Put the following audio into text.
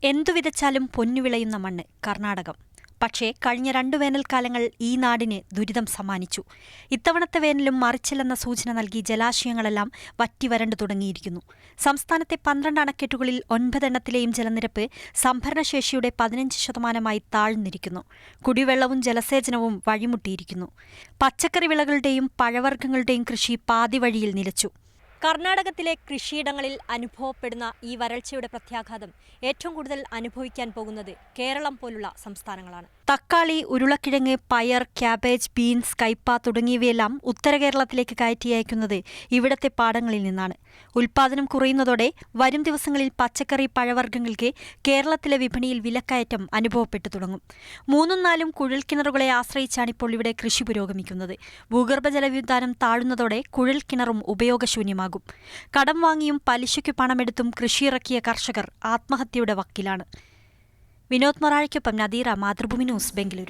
എന്തു വിതച്ചാലും പൊന്നു വിളയുന്ന മണ്ണ് കർണാടകം. പക്ഷേ കഴിഞ്ഞ 2 വേനൽക്കാലങ്ങൾ ഈ നാടിന് ദുരിതം സമ്മാനിച്ചു. ഇത്തവണത്തെ വേനലും മറിച്ചില്ലെന്ന സൂചന നൽകി ജലാശയങ്ങളെല്ലാം വറ്റിവരണ്ടു തുടങ്ങിയിരിക്കുന്നു. സംസ്ഥാനത്തെ 12 അണക്കെട്ടുകളിൽ 9 എണ്ണത്തിലെയും ജലനിരപ്പ് സംഭരണശേഷിയുടെ 15% താഴ്ന്നിരിക്കുന്നു. കുടിവെള്ളവും ജലസേചനവും വഴിമുട്ടിയിരിക്കുന്നു. പച്ചക്കറി വിളകളുടെയും പഴവർഗ്ഗങ്ങളുടെയും കൃഷി പാതിവഴിയിൽ നിലച്ചു. കർണാടകത്തിലെ കൃഷിയിടങ്ങളിൽ അനുഭവപ്പെടുന്ന ഈ വരൾച്ചയുടെ പ്രത്യാഘാതം ഏറ്റവും കൂടുതൽ അനുഭവിക്കാൻ പോകുന്നത് കേരളം പോലുള്ള സംസ്ഥാനങ്ങളാണ്. തക്കാളി, ഉരുളക്കിഴങ്ങ്, പയർ, ക്യാബേജ്, ബീൻസ്, കയ്പ തുടങ്ങിയവയെല്ലാം ഉത്തര കേരളത്തിലേക്ക് കയറ്റി അയക്കുന്നത് ഇവിടത്തെ പാടങ്ങളിൽ നിന്നാണ്. ഉൽപാദനം കുറയുന്നതോടെ വരും ദിവസങ്ങളിൽ പച്ചക്കറി, പഴവർഗ്ഗങ്ങൾക്ക് കേരളത്തിലെ വിപണിയിൽ വിലക്കയറ്റം അനുഭവപ്പെട്ടു തുടങ്ങും. 3-4 കുഴൽക്കിണറുകളെ ആശ്രയിച്ചാണിപ്പോൾ ഇവിടെ കൃഷി പുരോഗമിക്കുന്നത്. ഭൂഗർഭജല വിതാനം താഴുന്നതോടെ കുഴൽക്കിണറും ഉപയോഗശൂന്യമാകും. കടം വാങ്ങിയും പലിശയ്ക്ക് പണമെടുത്തും കൃഷിയിറക്കിയ കർഷകർ ആത്മഹത്യയുടെ വക്കിലാണ്. വിനോദ് മൊറാഴയ്ക്കൊപ്പം നദീറ, മാതൃഭൂമി ന്യൂസ്, ബംഗളൂരു.